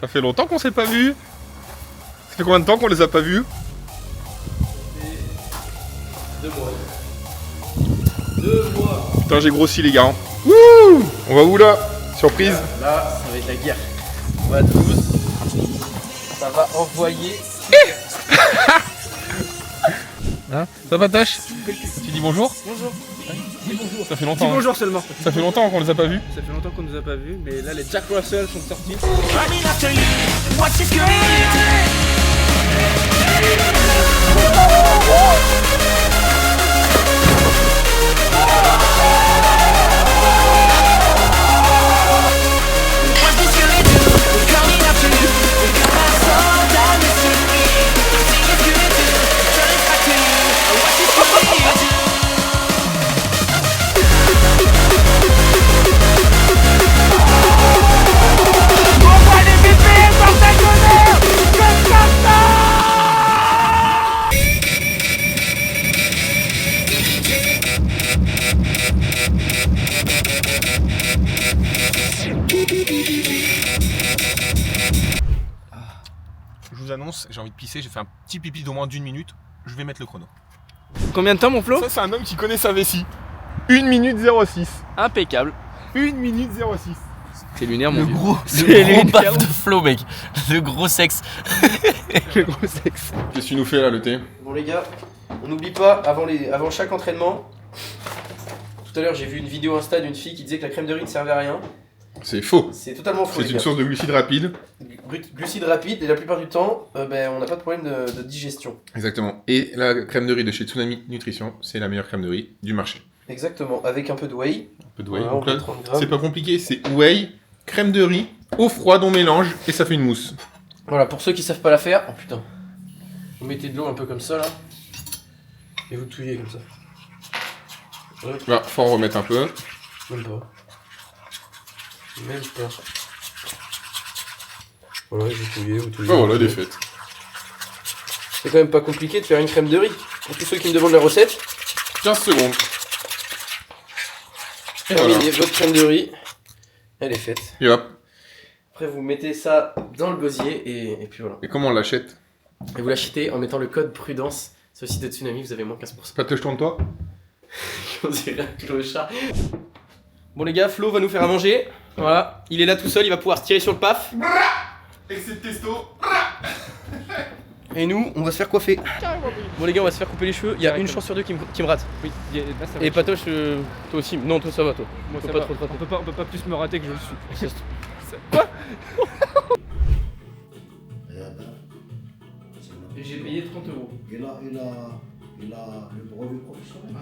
Ça fait longtemps qu'on s'est pas vus. Ça fait combien de temps qu'on les a pas vus? 2 mois. 2 mois. Putain, j'ai grossi les gars. Wouh! On va où là? Surprise. Là, ça va être la guerre. On va à Toulouse. Ça va envoyer. Hein? Ça va Tache? Tu dis bonjour? Bonjour. Dis bonjour. Ça fait Dis longtemps. bonjour seulement. Ça fait longtemps qu'on les a pas vus. Ça fait longtemps qu'on nous a pas vus, mais là les Jack Russell sont sortis. Je vous annonce, j'ai envie de pisser, j'ai fait un petit pipi d'au moins d'1 minute. Je vais mettre le chrono. Combien de temps mon Flo? Ça c'est un homme qui connaît sa vessie. 1 minute 06. Impeccable. 1 minute 06. C'est lunaire mon Le vieux. gros, C'est le gros lunaire. baf de Flo, mec. Le gros sexe. Le gros sexe. Qu'est-ce que tu nous fais là le thé? Bon les gars, on n'oublie pas avant chaque entraînement. Tout à l'heure j'ai vu une vidéo Insta d'une fille qui disait que la crème de riz ne servait à rien. C'est faux. C'est totalement faux. C'est les une gars. source de glucides rapides. Glucides rapides et la plupart du temps, on n'a pas de problème de digestion. Exactement. Et la crème de riz de chez Tsunami Nutrition, c'est la meilleure crème de riz du marché. Exactement, avec un peu de whey. Un peu de whey. Voilà, Donc là, 30 grammes. c'est pas compliqué, c'est whey, crème de riz, eau froide, on mélange et ça fait une mousse. Voilà, pour ceux qui savent pas la faire, oh putain. Vous mettez de l'eau un peu comme ça là. Et vous touillez comme ça. Ouais, Là, faut en remettre un peu. même pas. Même pas. Voilà, vous touillez. Oh voilà, défaite. C'est quand même pas compliqué de faire une crème de riz. Pour tous ceux qui me demandent la recette, 15 secondes. Et voilà. terminez votre crème de riz. Elle est faite. Et hop. Après vous mettez ça dans le gosier et puis voilà. Et comment on l'achète? Et vous l'achetez en mettant le code prudence. C'est aussi de Tsunami, vous avez moins 15%. Pas te jeton de toi? On dirait un clochard. Bon les gars, Flo va nous faire à manger. Voilà, il est là tout seul, il va pouvoir se tirer sur le paf. Excès de testo. Et nous, on va se faire coiffer. Bon les gars, on va se faire couper les cheveux. Il y a une chance sur deux qui me rate. Oui, là, ça va. Et Patoche, toi aussi. Non, toi ça va toi. Moi, Faut ça pas va. trop te rater. On peut pas plus me rater que je le suis. Et j'ai payé 30 €. Il a le brevet professionnel.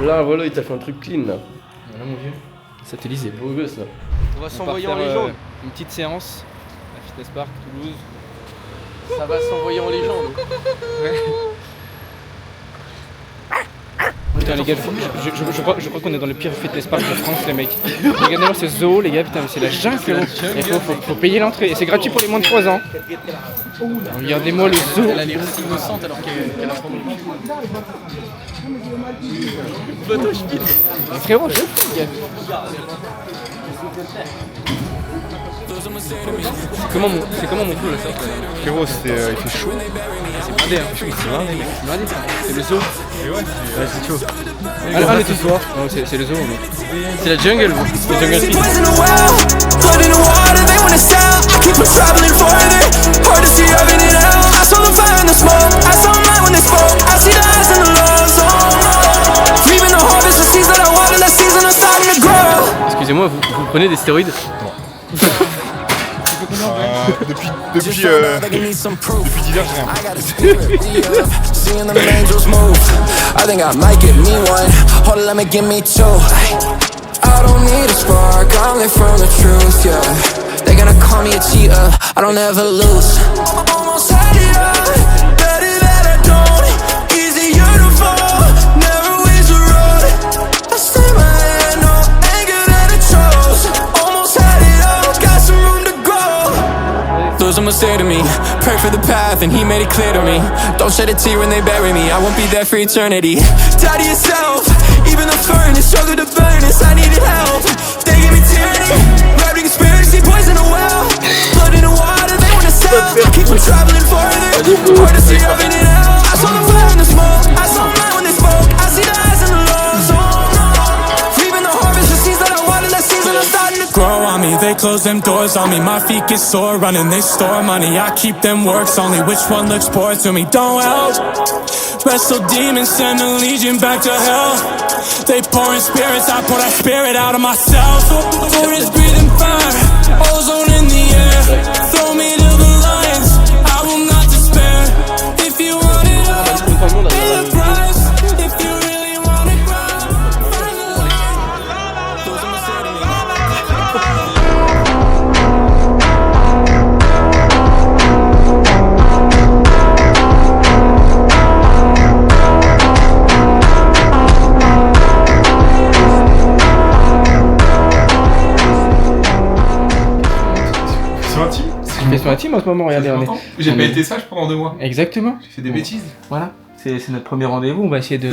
Là, voilà, il t'a fait un truc clean là. Voilà mon vieux. Satellise est beau gosse là. On va s'envoyer en légende. Une petite séance à Fitness Park, Toulouse. Ça va s'envoyer en légende. Putain les gars, je crois qu'on est dans le pire fitness park de France les mecs. Regardez-moi ce zoo les gars, putain mais c'est la jungle. Il faut payer l'entrée et c'est gratuit pour les moins de 3 ans. Regardez-moi le zoo. Elle a l'air si innocente alors qu'elle a vraiment. Mais frérot, je fais les gars. C'est comment mon flow là ça? Frérot, il fait chaud. C'est blindé hein. C'est blindé. C'est le zoo. Ouais, c'est chaud. Ah on est ce soir. Non c'est le zoo mec. C'est la jungle. C'est la jungle Feed. Boys in the well, flood in the water, they wanna sell. I keep on traveling farther, hard to see everything else. I saw the fire and the smoke, I saw them light when they spoke. I see the eyes and the love zone. Reaping the harvest, the seeds that I water, the season are starting to grow. Excusez-moi, vous prenez des stéroïdes? Depuis d'hiver, j'ai rien. I got a spirit, seeing them angels move. I think I might get me one. Hold on, let me give me two. I don't need a spark, I'm lit from the truth, yeah. They're gonna call me a cheater, I don't ever lose. Almost had it all, better that I don't. Easier to fall, never waste the road. I stay my hand, no anger that I chose. Almost had it all, got some room to grow. Lose almost say to me, pray for the path and he made it clear to me. Don't shed a tear when they bury me, I won't be there for eternity. Die to yourself, even the furnace struggle to burn. they close them doors on me. My feet get sore running, they store money. I keep them works only. Which one looks poor to me? Don't help. Wrestle demons, send a legion back to hell. They pouring spirits, I pour that spirit out of myself. Food is breathing fire, ozone in the air. Throw me to the lions, I will not despair. If you want it all, pay the price. If you really want it right, find the light. Those are my sentiments. Question intime en ce moment, regardez, on est. J'ai pas été sage pendant 2 mois. Exactement. J'ai fait des bêtises. Voilà, c'est notre premier rendez-vous, on va essayer de...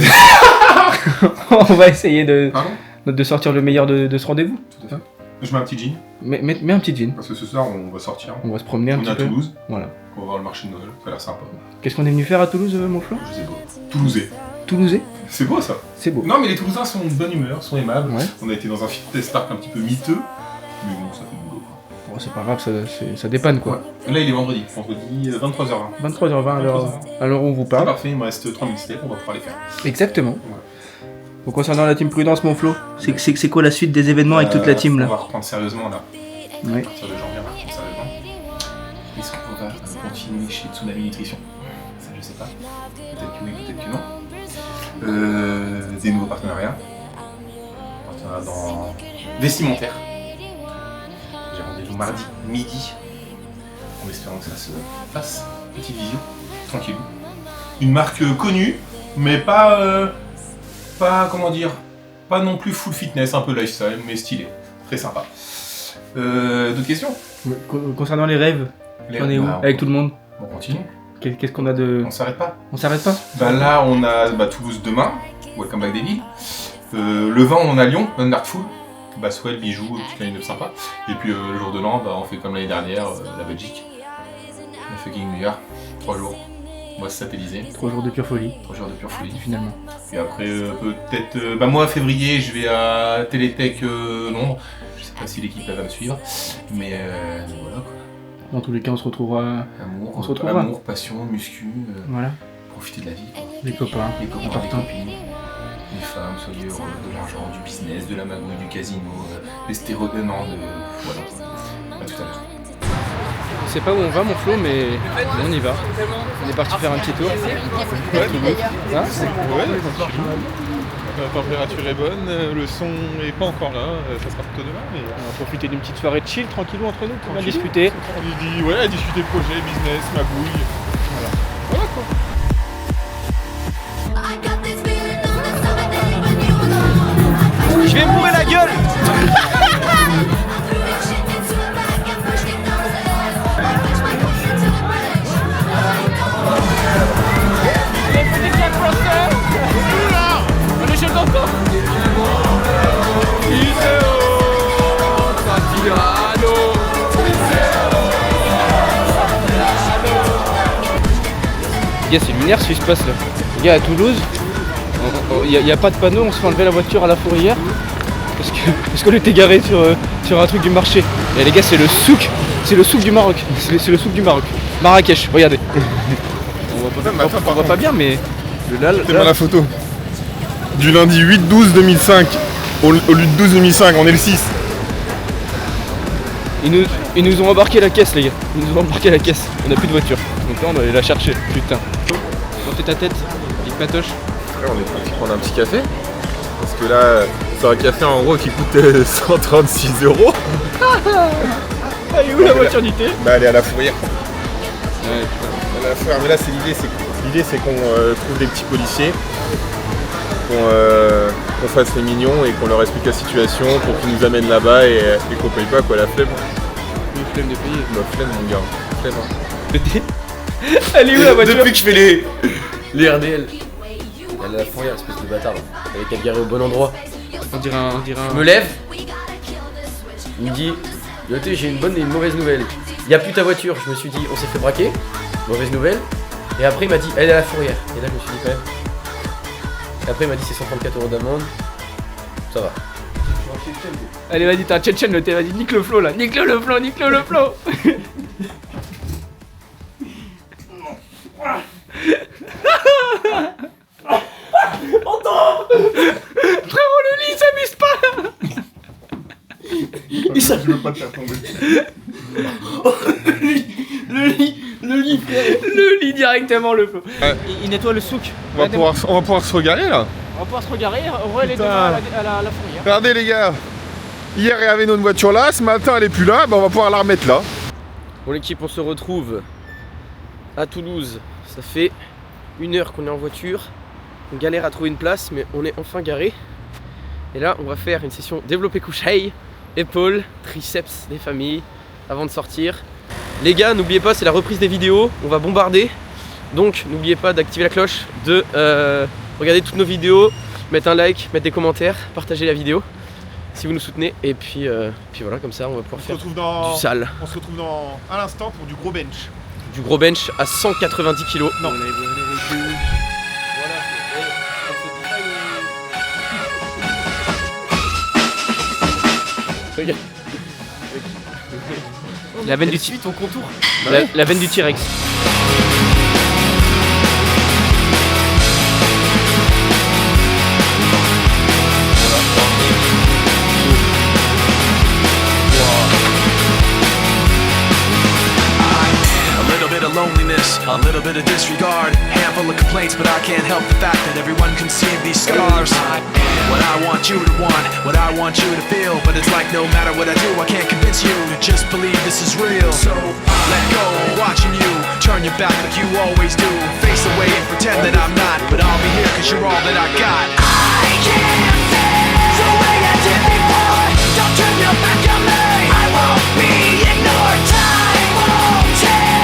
on va essayer de... Pardon ? de sortir le meilleur de ce rendez-vous. Tout à fait. Je mets un petit jean, Mets un petit jean, parce que ce soir on va sortir. on va se promener un On est petit à peu. Toulouse, Voilà. on va voir le marché de Noël, ça a l'air sympa. Qu'est-ce qu'on est venu faire à Toulouse, mon Flo? Je sais pas. Toulousais. Toulousais. C'est beau ça. C'est beau. Non mais les Toulousains sont de bonne humeur, sont aimables. Ouais. On a été dans un fitness park un petit peu miteux, mais bon ça fait du boulot. Bon, c'est pas grave, ça dépanne quoi. Ouais. Là il est vendredi 23h20. 23h20 à l'heure où on vous C'est parle. parfait, il me reste 3 minutes, on va pouvoir les faire. Exactement. Bon, concernant la team Prudence, mon Flo, c'est quoi la suite des événements avec toute la team On là? va reprendre sérieusement là. Ouais. À partir de janvier, on va reprendre sérieusement. Est-ce qu'on va continuer chez Tsunami Nutrition? Ça je sais pas. Peut-être que oui, peut-être que non. Des nouveaux partenariats. Partenariat dans vestimentaire. J'ai rendez-vous mardi midi. En espérant que ça se fasse. Petite visio. Tranquille. Une marque connue, mais pas comment dire, pas non plus full fitness, un peu lifestyle, mais stylé. Très sympa. D'autres questions? Concernant les rêves, on est où avec tout le monde? On continue. Qu'est-ce qu'on a de... On s'arrête pas. On s'arrête pas? Bah là, on a Toulouse demain. Welcome back David. Le 20, on a Lyon, Underful. Baswell, Bijoux, toute la ligne sympa. Et puis le jour de l'an, on fait comme l'année dernière, la Belgique. Le fucking New Year. 3 jours. On va se satelliser. 3 jours de pure folie. 3 jours de pure folie. Finalement. Et après, peut-être. Moi, février, je vais à Télétech Londres. Je sais pas si l'équipe va me suivre. Mais voilà quoi. Dans tous les cas, on se retrouvera. Amour, passion, muscu. Voilà. Profiter de la vie. Quoi. Les copains. Les copains, important. les copines. Les femmes, soyez heureux, de l'argent, du business, de la magouille, du casino, des stéroïdes, voilà. À tout à l'heure. Je sais pas où on va, mon Flo, mais on y va. On est parti faire un petit tour. Ouais, Hein la température est bonne, le son est pas encore là, ça sera plutôt demain. Mais... On va profiter d'une petite soirée de chill, tranquillou entre nous, on va Tranquillou. discuter. On dit discuter projet, business, magouille. Voilà quoi. Je vais me bourrer la gueule. Les gars, c'est lunaire ce qui se passe là. Les gars, à Toulouse, il n'y a pas de panneau, on se fait enlever la voiture à la fourrière parce qu'on était garé sur un truc du marché. Et les gars, c'est le souk du Maroc. C'est le souk du Maroc. Marrakech, regardez. On voit pas bien, mais là, Tellement la photo. Du lundi 8-12-2005 au lieu de 12-2005, on est le 6. ils nous ont embarqué la caisse, les gars. Ils nous ont embarqué la caisse. On n'a plus de voiture. Donc là, on doit aller la chercher. Putain. Portez ta tête, petite patoche. Là, on est parti prendre un petit café. Parce que là, c'est un café en gros qui coûtait 136 €. Ah, et où la voiture du thé? Bah, elle est à la fourrière. Ouais, putain. À la fourrière. Mais là, c'est l'idée, c'est qu'on trouve des petits policiers, qu'on fasse les mignons et qu'on leur explique la situation pour qu'ils nous amènent là-bas et qu'on paye pas quoi, la flemme. Une flemme de payer. Bah, flemme mon gars, flemme. Hein. Elle est où la voiture? Depuis que je fais les RDL. Elle est à la fourrière, espèce de bâtard. Elle est qu'à garer au bon endroit. On dirait un... Je me lève. Il me dit, Yoté, j'ai une bonne et une mauvaise nouvelle. Il n'y a plus ta voiture. Je me suis dit, on s'est fait braquer. Mauvaise nouvelle. Et après, il m'a dit, elle est à la fourrière. Et là, je me suis dit, quand même. Et après, il m'a dit, c'est 134 € d'amende. Ça va. Allez, vas-y, t'as un Tchétchène le thé, vas-y, nique le flow là, nique-le le flow, nique-le le flow. Frérot, le lit, s'amuse pas. Je veux pas te faire tomber. Le lit directement, le flow. Il nettoie le souk. On va pouvoir se regarder là. On va pouvoir se regarder, elle est Putain. devant à la fourrière. Regardez les gars. Hier il y avait notre voiture là, ce matin elle est plus là, bah on va pouvoir la remettre là. Bon l'équipe, on se retrouve à Toulouse. Ça fait 1 heure qu'on est en voiture. On galère à trouver une place, mais on est enfin garé. Et là, on va faire une session développé couché, épaules, triceps des familles, avant de sortir. Les gars, n'oubliez pas, c'est la reprise des vidéos. On va bombarder. Donc, n'oubliez pas d'activer la cloche, de regarder toutes nos vidéos, mettre un like, mettre des commentaires, partager la vidéo si vous nous soutenez. Et puis voilà, comme ça, on va pouvoir faire du sale. On se retrouve à l'instant pour du gros bench. Du gros bench à 190 kg. Non. La veine du ton contour. la veine du T-Rex. Loneliness, a little bit of disregard, handful of complaints, but I can't help the fact that everyone can see these scars. What I want you to want, what I want you to feel, but it's like no matter what I do, I can't convince you to just believe this is real. So let go, watching you turn your back like you always do, face away and pretend that I'm not, but I'll be here 'cause you're all that I got. I can't face the way I did before. Don't turn your back on me. I won't be ignored. Time won't change.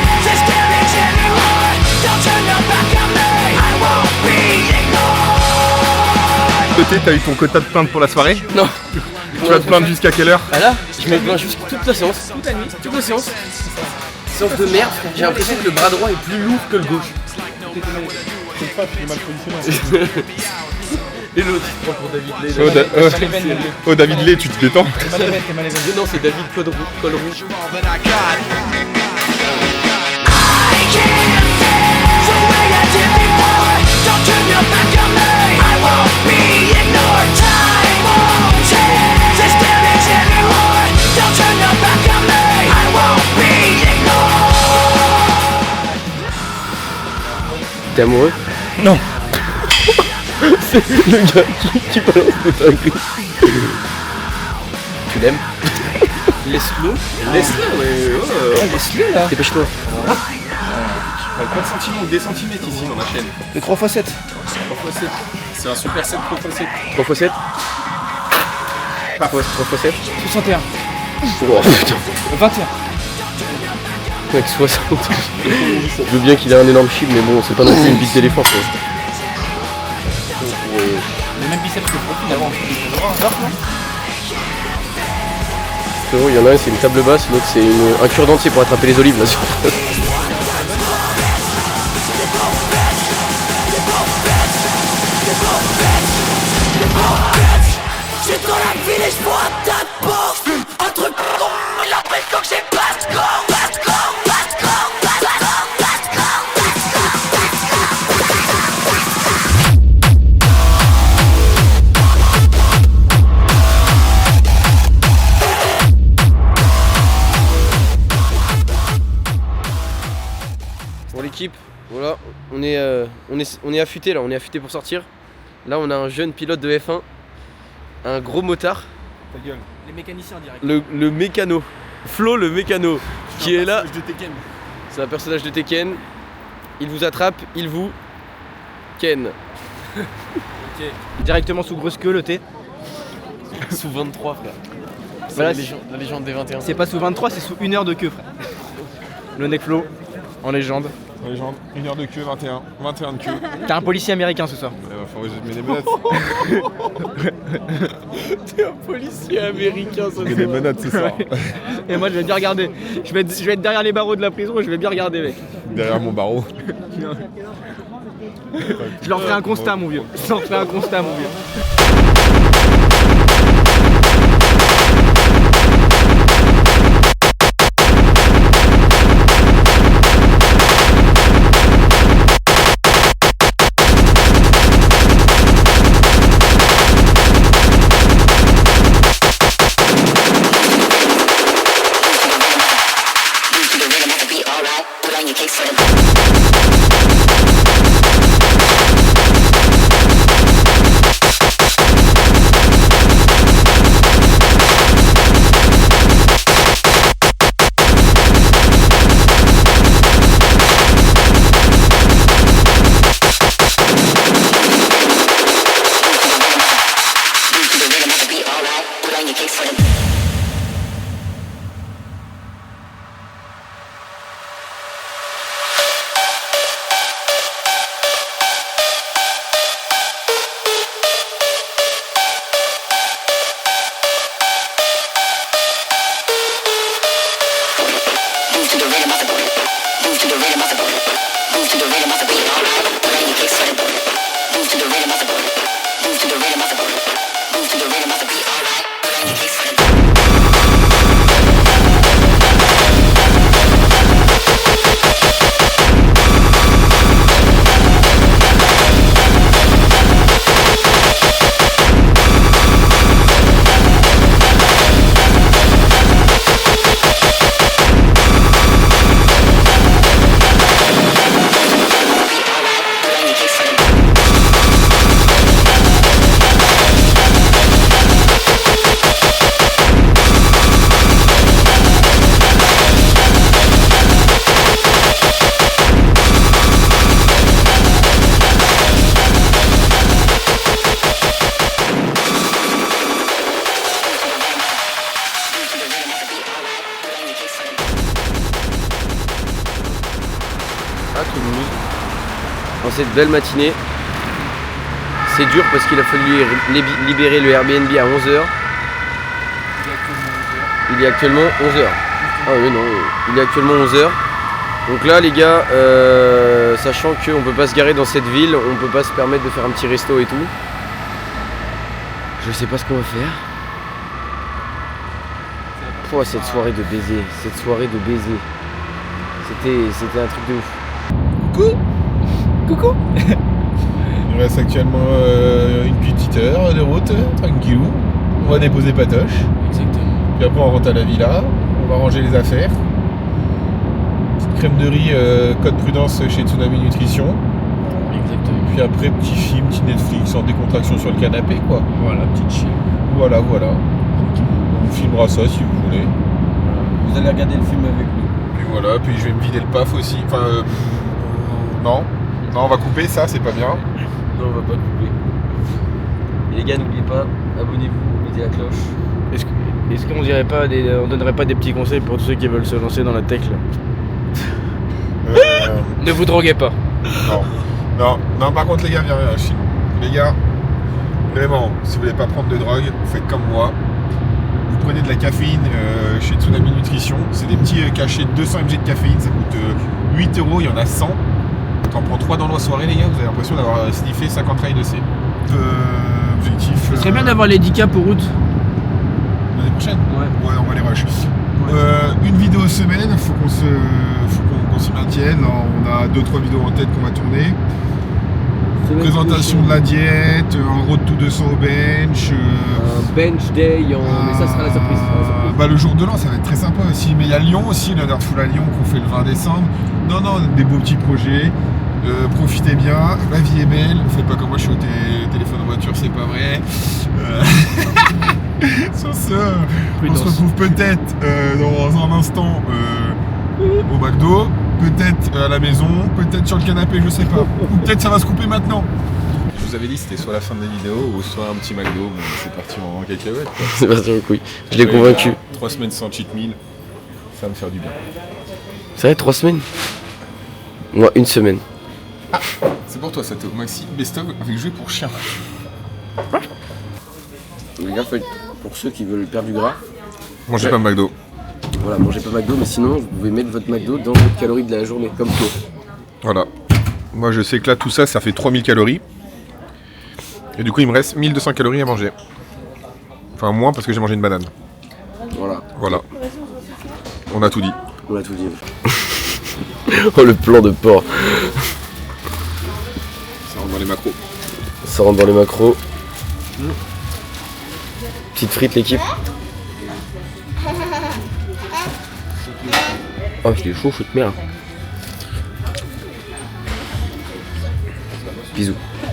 Côté, t'as eu ton quota de plainte pour la soirée? Non. Tu vas te plaindre jusqu'à quelle heure? Ah là, je me plains juste toute la séance. Toute la nuit, toute la séance. Séance de merde, j'ai l'impression que le bras droit est plus lourd que le gauche. Et l'autre, il se prend pour David Lay. Oh David Lay, tu te détends? Non, c'est David Col Rouge. T'es amoureux? Non. C'est le gars qui balance des dingueries. Tu l'aimes? Laisse-le. Laisse-le, ouais. Laisse-le là. Dépêche-toi. Pas de centimètres ou des centimètres ici dans la chaîne. Le 3x7. 3x7. C'est un super set 3x7. 3x7. 3x7. 61. Oh putain. 21. Avec 60. Je veux bien qu'il ait un énorme chibre, mais bon, c'est pas non plus une bite d'éléphant. Le même biceps que le profil avant. Il y en a un, c'est une table basse, l'autre, c'est un cure-dent pour attraper les olives là sur. Bon l'équipe, voilà, on est affûté là, on est affûté pour sortir. Là on a un jeune pilote de F1, un gros motard. Ta gueule. Les mécaniciens direct. Le mécano, Flo le mécano, qui est là. De Tekken. C'est un personnage de Tekken. Il vous attrape, il vous ken. Ok. Directement sous grosse queue le thé. Sous 23, frère. C'est Voilà, la légende des 21. c'est pas sous 23, c'est sous 1 heure de queue, frère. Le Necflo, en légende. Légende, 1 heure de queue, 21 de queue. T'es un policier américain ce soir. Faut que je mets des menottes. T'es un policier américain, ça. Je mets des menottes ce soir. Et moi je vais bien regarder. Je vais être derrière les barreaux de la prison et je vais bien regarder, mec. Derrière mon barreau. Je leur ferai un constat, mon vieux. Je leur ferai un constat, mon vieux. À Toulouse, dans cette belle matinée. C'est dur parce qu'il a fallu libérer le Airbnb à 11h. Il est actuellement 11h. Ah oui non, il est actuellement 11h. Donc là les gars, sachant qu'on peut pas se garer dans cette ville, on peut pas se permettre de faire un petit resto et tout. Je sais pas ce qu'on va faire. Oh, cette soirée de baiser, C'était un truc de ouf. Coucou. Il reste actuellement une petite heure de route, tranquillou. On va déposer Patoche. Exactement. Puis après on rentre à la villa, on va ranger les affaires. Petite crème de riz code prudence chez Tsunami Nutrition. Exactement. Puis après petit film, petit Netflix en décontraction sur le canapé quoi. Voilà, petite chill. Voilà. On vous filmera ça si vous voulez. Vous allez regarder le film avec nous. Puis voilà, puis je vais me vider le paf aussi. Enfin non, on va couper ça, c'est pas bien. Non, on va pas couper. Et les gars, n'oubliez pas, abonnez-vous, mettez la cloche. Est-ce qu'on dirait pas on donnerait pas des petits conseils pour tous ceux qui veulent se lancer dans la tech là? Ne vous droguez pas. Non, par contre les gars, viens, les gars, vraiment, si vous voulez pas prendre de drogue, faites comme moi. Vous prenez de la caféine chez Tsunami Nutrition. C'est des petits cachets de 200 mg de caféine, ça coûte 8 €, il y en a 100. T'en prends 3 dans la soirée les gars, vous avez l'impression d'avoir sniffé 50 rails de C. Objectif. Ce serait bien d'avoir les 10K pour route. L'année prochaine. Ouais. Ouais, on va les rush. Une vidéo semaine, faut qu'on s'y maintienne. On a 2-3 vidéos en tête qu'on va tourner. Présentation de la diète, un road to 200 au bench. Un bench day, mais ça sera la surprise. Le jour de l'an, ça va être très sympa aussi. Mais il y a Lyon aussi, le Nerdful à Lyon qu'on fait le 20 décembre. Non, des beaux petits projets. Profitez bien, la vie est belle. Faites pas comme moi, je suis au téléphone en voiture, c'est pas vrai. Sur ce, on se retrouve peut-être dans un instant au McDo, peut-être à la maison, peut-être sur le canapé, je sais pas. Ou peut-être ça va se couper maintenant. Je vous avais dit c'était soit la fin de la vidéo ou soit un petit McDo. Bon, c'est parti en cacahuète. C'est parti en couille. Je l'ai convaincu. 3 semaines sans cheat meal, ça va me faire du bien. C'est vrai, 3 semaines? Moi, 1 semaine. Ah, c'est pour toi ça, Théo. Maxi Bestov avec jouer pour chien. Les gars, pour ceux qui veulent perdre du gras, Mangez pas McDo. voilà, mangez pas McDo, mais sinon, vous pouvez mettre votre McDo dans votre calorie de la journée, comme Flo. Voilà. Moi je sais que là tout ça, ça fait 3000 calories. Et du coup il me reste 1200 calories à manger. Enfin moins parce que j'ai mangé une banane. Voilà. On a tout dit. On a tout dit. Oh le plan de porc. Ça rentre dans les macros. Ça rentre dans les macros. Petite frite l'équipe. Oh il est chaud, de merde. Bisous.